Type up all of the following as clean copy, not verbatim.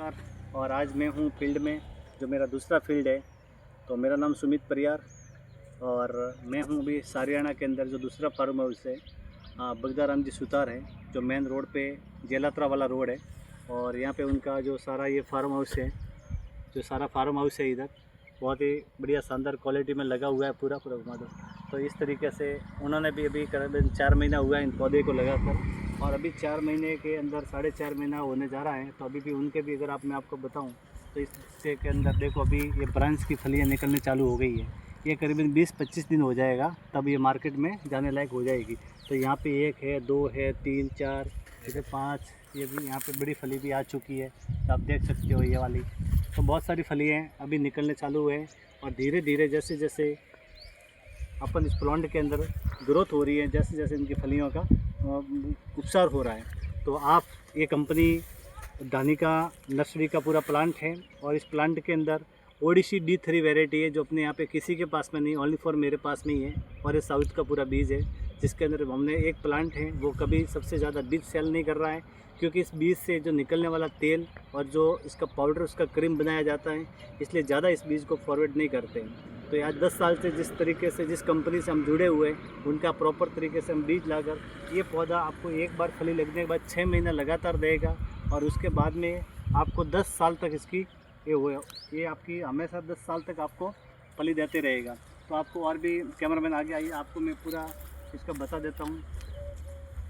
नमस्कार। और आज मैं हूँ फील्ड में, जो मेरा दूसरा फील्ड है। तो मेरा नाम सुमित परियार और मैं हूँ अभी सारियाना के अंदर जो दूसरा फार्म हाउस है, बगदाराम जी सुतार है, जो मेन रोड पे जेलात्रा वाला रोड है। और यहाँ पे उनका जो सारा ये फार्म हाउस है, जो सारा फार्म हाउस है इधर बहुत ही बढ़िया शानदार क्वालिटी में लगा हुआ है। पूरा घुमा दो। तो इस तरीके से उन्होंने भी अभी करीबन 4 महीना हुआ है इन पौधे को लगाकर, और अभी 4 महीने के अंदर 4.5 महीना होने जा रहा है। तो अभी भी उनके भी अगर मैं आपको बताऊं तो इससे के अंदर देखो अभी ये ब्रांच की फलियाँ निकलने चालू हो गई है। ये करीबन 20-25 दिन हो जाएगा तब ये मार्केट में जाने लायक हो जाएगी। तो यहाँ पे 1 है, 2 है, 3, 4, इधर 5, ये भी यहाँ पे बड़ी फली भी आ चुकी है। तो आप देख सकते हो ये वाली। तो बहुत सारी फलियाँ अभी निकलने चालू हुए हैं, और धीरे धीरे जैसे जैसे अपन इस प्लांट के अंदर ग्रोथ हो रही है, जैसे जैसे इनकी फलियों का उपचार हो रहा है। तो आप ये कंपनी दानिका नर्सरी का पूरा प्लांट है, और इस प्लांट के अंदर ओडिसी D3 वैरायटी है, जो अपने यहाँ पे किसी के पास में नहीं, ओनली फॉर मेरे पास में ही है। और ये साउथ का पूरा बीज है, जिसके अंदर हमने एक प्लांट है वो कभी सबसे ज़्यादा बीज सेल नहीं कर रहा है, क्योंकि इस बीज से जो निकलने वाला तेल और जो इसका पाउडर, उसका क्रीम बनाया जाता है, इसलिए ज़्यादा इस बीज को फॉरवर्ड नहीं करते हैं। तो आज 10 साल से जिस तरीके से जिस कंपनी से हम जुड़े हुए हैं, उनका प्रॉपर तरीके से हम बीज लाकर ये पौधा आपको एक बार फली लगने के बाद 6 महीना लगातार देगा, और उसके बाद में आपको 10 साल तक इसकी ये आपकी हमेशा 10 साल तक आपको फली देते रहेगा। तो आपको और भी कैमरामैन आगे आइए, आपको मैं पूरा इसका बता देता हूँ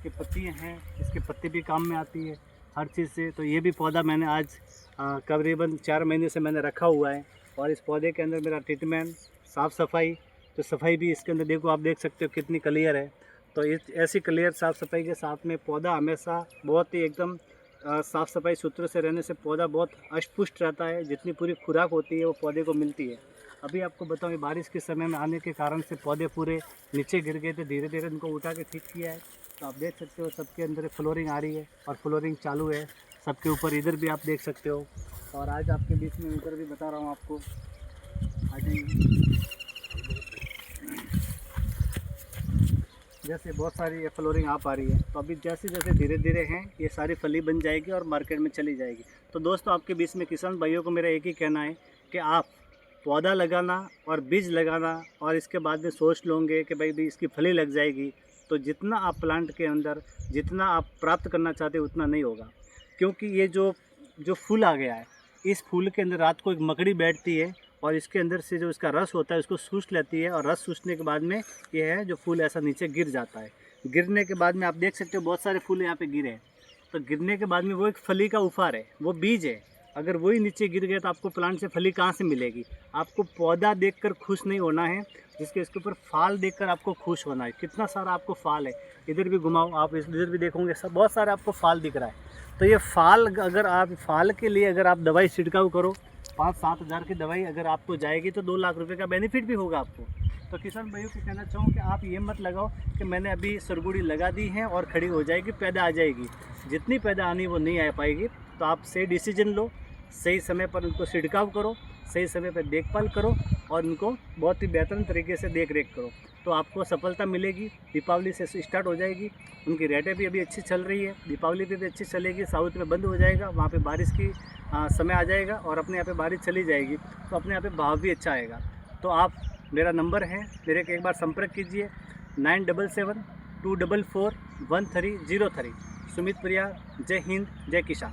कि पत्तियाँ हैं, इसके पत्ती भी काम में आती है हर चीज़ से। तो ये भी पौधा मैंने आज करीबन 4 महीने से मैंने रखा हुआ है, और इस पौधे के अंदर मेरा ट्रीटमेंट, साफ़ सफाई, तो सफाई भी इसके अंदर देखो, आप देख सकते हो कितनी क्लियर है। तो इस ऐसी क्लियर साफ़ सफाई के साथ में पौधा हमेशा बहुत ही एकदम साफ़ सफाई सूत्र से रहने से पौधा बहुत अष्टपुष्ट रहता है। जितनी पूरी खुराक होती है वो पौधे को मिलती है। अभी आपको बताऊँ, बारिश के समय में आने के कारण से पौधे पूरे नीचे गिर गए थे, धीरे धीरे इनको उठा के ठीक किया है। तो आप देख सकते हो सबके अंदर फ्लोरिंग आ रही है, और फ्लोरिंग चालू है सबके ऊपर। इधर भी आप देख सकते हो, और आज आपके बीच में इधर भी बता रहा हूँ आपको। जैसे बहुत सारी फ्लोरिंग आ पा रही है। तो अभी जैसे जैसे धीरे धीरे हैं ये सारी फली बन जाएगी और मार्केट में चली जाएगी। तो दोस्तों, आपके बीच में किसान भाइयों को मेरा एक ही कहना है कि आप पौधा लगाना और बीज लगाना, और इसके बाद में सोच लोगे कि भाई इसकी फली लग जाएगी, तो जितना आप प्लांट के अंदर जितना आप प्राप्त करना चाहते हो उतना नहीं होगा। क्योंकि ये जो फूल आ गया है, इस फूल के अंदर रात को एक मकड़ी बैठती है, और इसके अंदर से जो इसका रस होता है उसको सूस लेती है, और रस सूसने के बाद में ये है जो फूल ऐसा नीचे गिर जाता है। गिरने के बाद में आप देख सकते हो बहुत सारे फूल यहाँ पे गिरे हैं। तो गिरने के बाद में वो एक फली का उपहार है, वो बीज है। अगर वही नीचे गिर गया तो आपको प्लांट से फली कहाँ से मिलेगी? आपको पौधा देखकर खुश नहीं होना है, जिसके इसके ऊपर फाल देखकर आपको खुश होना है। कितना सारा आपको फाल है, इधर भी घुमाओ आप, इधर भी देखोगे सब बहुत सारा आपको फाल दिख रहा है। तो ये फाल, अगर आप फाल के लिए अगर आप दवाई छिड़काव करो, 5-7 हज़ार की दवाई अगर आपको जाएगी तो 2 लाख रुपए का बेनिफिट भी होगा आपको। तो किसान भाइयों को कहना चाहूँ कि आप ये मत लगाओ कि मैंने अभी सरगुड़ी लगा दी है और खड़ी हो जाएगी, पैदा आ जाएगी। जितनी पैदा आनी वो नहीं आ पाएगी। तो आप सही डिसीजन लो, सही समय पर उनको छिड़काव करो, सही समय पर देखभाल करो, और उनको बहुत ही बेहतरीन तरीके से देख रेख करो, तो आपको सफलता मिलेगी। दीपावली से स्टार्ट हो जाएगी, उनकी रेटें भी अभी अच्छी चल रही है, दीपावली पे भी अच्छी चलेगी। साउथ में बंद हो जाएगा, वहाँ पे बारिश की समय आ जाएगा, और अपने यहाँ पे बारिश चली जाएगी, तो अपने यहाँ पे भाव भी अच्छा आएगा। तो आप, मेरा नंबर है, मेरे को एक बार संपर्क कीजिए 9772441303। सुमित परियार। जय हिंद, जय किसान।